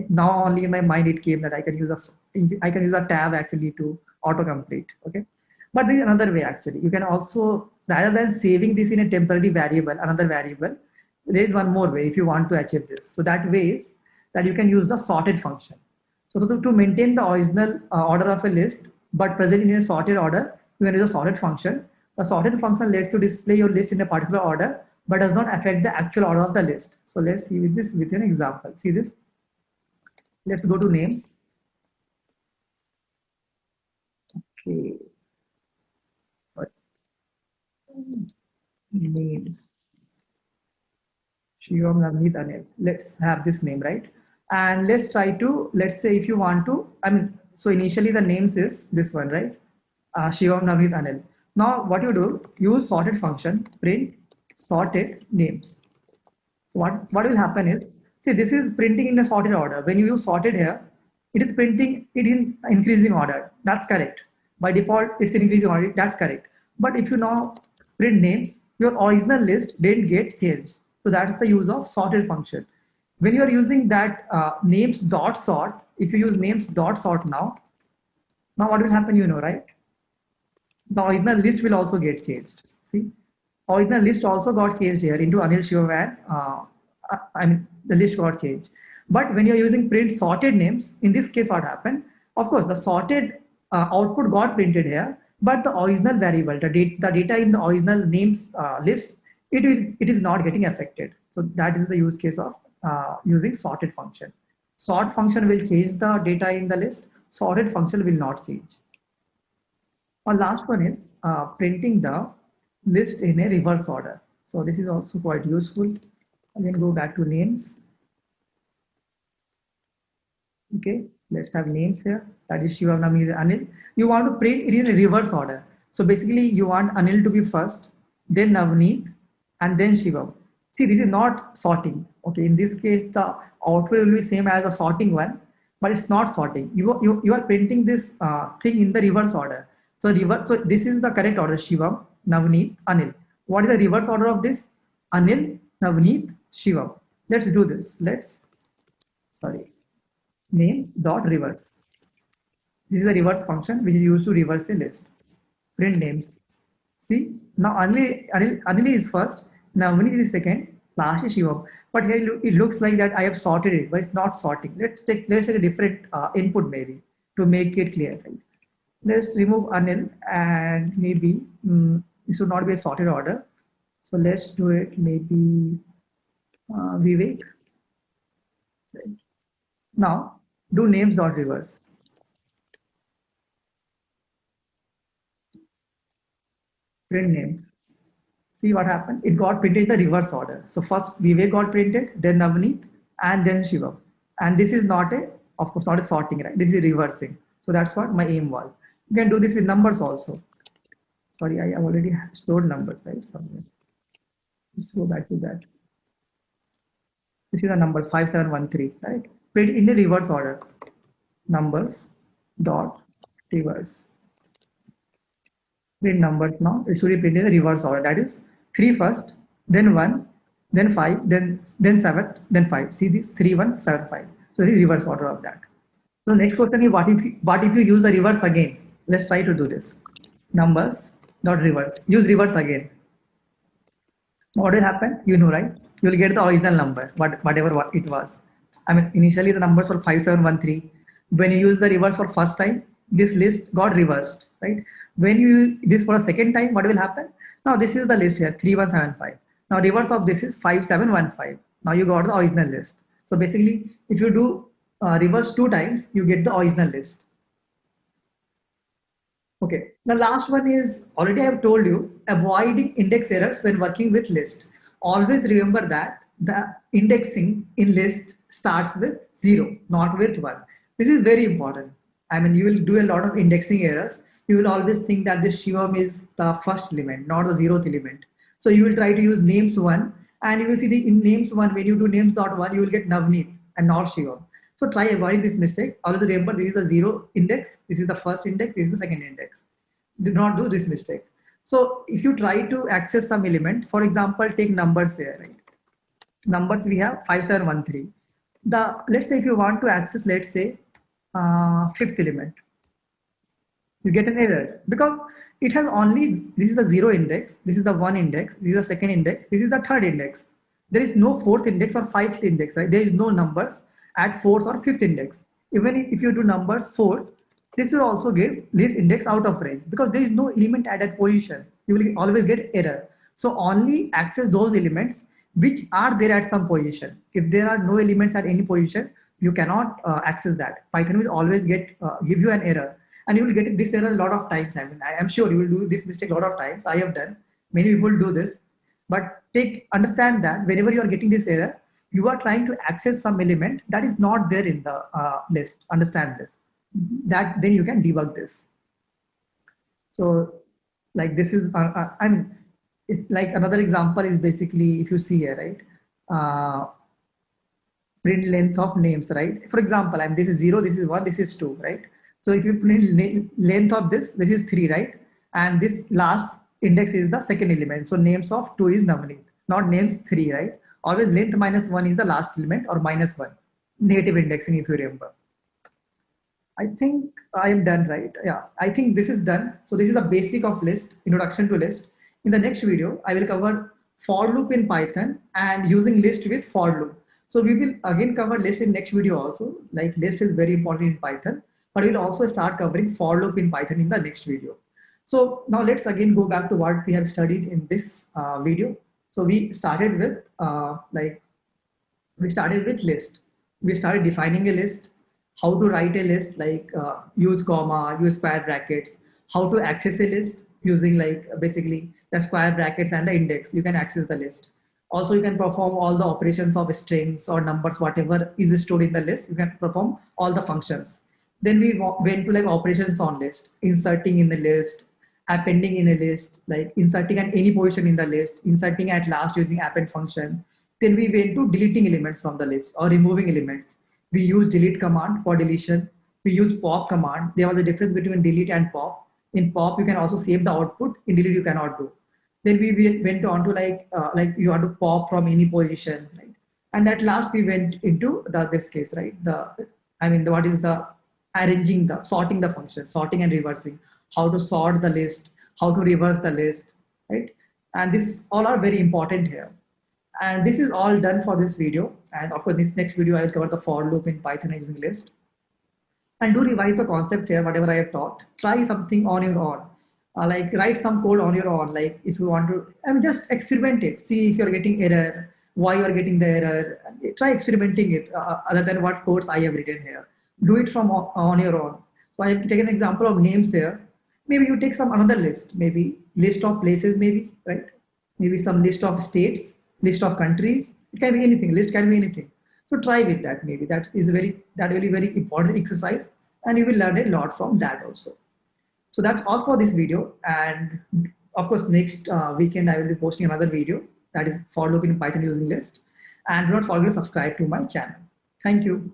A: Now only in my mind it came that I can use a tab actually to auto complete. Okay, but there is another way actually. You can also, rather than saving this in a temporary variable, another variable, there is one more way if you want to achieve this. So that way is that you can use the sorted function. So to maintain the original order of a list, but present in a sorted order, you can use a sorted function. The sorted function lets you display your list in a particular order, but does not affect the actual order of the list. So let's see with this with an example. See this. Let's go to names. Okay. Sorry. Names. Shivam, Navneet, Anil. Let's have this name, right? And let's try to, let's say if you want to, so initially the names is this one, right? Shivam, Navneet, Anil. Now what you do, use sorted function, print sorted names. What will happen is, see, this is printing in a sorted order. When you use sorted here, it is printing it in increasing order. That's correct. By default, it's in increasing order. That's correct. But if you now print names, your original list didn't get changed. So that's the use of sorted function. When you are using that names dot sort, if you use names dot sort now what will happen, you know, right? The original list will also get changed. See, original list also got changed here into Anil Shivam and the list got changed. But when you're using print sorted names, in this case, what happened? Of course, the sorted output got printed here, but the original variable, the data in the original names list, it is not getting affected. So that is the use case of using sorted function. Sort function will change the data in the list. Sorted function will not change. Our last one is printing the list in a reverse order. So this is also quite useful. Again, go back to names. Okay, let's have names here. That is Shivam, Navneet, Anil. You want to print it in a reverse order. So basically, you want Anil to be first, then Navneet, and then Shivam. See, this is not sorting. Okay, in this case, the output will be same as a sorting one, but it's not sorting. You are printing this thing in the reverse order. So So this is the correct order: Shivam, Navneet, Anil. What is the reverse order of this? Anil, Navneet, Shivam. Let's do this. Sorry, names dot reverse. This is a reverse function which is used to reverse a list. Print names. See, now Anil is first, Navneet is second, last is Shivam. But here it looks like that I have sorted it, but it's not sorting. Let's take a different input maybe to make it clear. Right? Let's remove Anil and maybe it should not be a sorted order. So let's do it maybe Vivek. Right. Now do names dot reverse. Print names. See what happened? It got printed in the reverse order. So first Vivek got printed, then Navneet, and then Shivam. And this is not of course, not a sorting, right? This is reversing. So that's what my aim was. You can do this with numbers also. Sorry, I have already stored numbers, right? Somewhere. Let's go back to that. This is the number 5713, right? Print in the reverse order. Numbers dot reverse. Print numbers now. It should be printed in the reverse order. That is 3 first, then 1, then 5, then 7, then 5. See this 3, 1, 7, 5. So this is reverse order of that. So next question is what if you use the reverse again? Let's try to do this. Numbers dot reverse. Use reverse again. What will happen? You know, right? You will get the original number, whatever it was. Initially the numbers were 5713. When you use the reverse for first time, this list got reversed, right? When you use this for a second time, what will happen? Now this is the list here, 3175. Now reverse of this is 5715. Now you got the original list. So basically, if you do reverse 2 times, you get the original list. Okay, the last one is, already I have told you, avoiding index errors when working with list. Always remember that the indexing in list starts with 0, not with 1. This is very important. You will do a lot of indexing errors. You will always think that this Shivam is the first element, not the 0th element. So you will try to use names 1, and you will see in names 1, when you do names dot 1, you will get Navneet and not Shivam. So try avoiding this mistake. Always remember this is the 0 index, this is the first index, this is the second index. Do not do this mistake. So if you try to access some element, for example, take numbers here, right? Numbers we have 5713. Let's say if you want to access, let's say, 5th element, you get an error because it has only, this is the 0 index, this is the 1 index, this is the second index, this is the 3rd index. There is no 4th index or 5th index, right? There is no numbers at 4th or 5th index. Even if you do numbers 4, this will also give list index out of range because there is no element at that position. You will always get error. So only access those elements which are there at some position. If there are no elements at any position, you cannot access that. Python will always give you an error, and you will get this error a lot of times. I mean, I am sure you will do this mistake a lot of times. I have done. Many people do this, but understand that whenever you are getting this error, you are trying to access some element that is not there in the list. Understand this. That then you can debug this. So like this is, I mean, it's like another example is basically if you see here, right? Print length of names, right? For example, and this is 0, this is 1, this is 2, right? So if you print length of this is 3, right? And this last index is the second element. So names of 2 is Navneet, not names 3, right? Always length minus 1 is the last element or minus 1. Negative indexing, if you remember. I think I am done, right? Yeah, I think this is done. So this is the basic of list, introduction to list. In the next video, I will cover for loop in Python and using list with for loop. So we will again cover list in next video also. Like list is very important in Python, but we'll also start covering for loop in Python in the next video. So now let's again go back to what we have studied in this video. So we started with list. We started defining a list, how to write a list, like use comma, use square brackets, how to access a list using like basically the square brackets and the index. You can access the list. Also, you can perform all the operations of strings or numbers, whatever is stored in the list. You can perform all the functions. Then we went to like operations on list, inserting in the list, appending in a list, like inserting at any position in the list, inserting at last using append function. Then we went to deleting elements from the list or removing elements. We use delete command for deletion. We use pop command. There was a difference between delete and pop. In pop, you can also save the output. In delete, you cannot do. Then we went on to like you want to pop from any position, right? And at last we went into this case, right? What is the arranging the sorting the function, sorting and reversing, how to sort the list, how to reverse the list, right? And this all are very important here. And this is all done for this video. And of course, this next video, I will cover the for loop in Python using list. And do revise the concept here, whatever I have taught. Try something on your own. Like write some code on your own. Like if you want to, just experiment it. See if you're getting error, why you are getting the error. Try experimenting it other than what codes I have written here. Do it from on your own. So I have taken an example of names here. Maybe you take some another list, maybe list of places, maybe, right? Maybe some list of states, list of countries. It can be anything. List can be anything. So try with that. Maybe that will be very important exercise, and you will learn a lot from that also. So that's all for this video. And of course, next weekend I will be posting another video that is for loop in Python using list. And do not forget to subscribe to my channel. Thank you.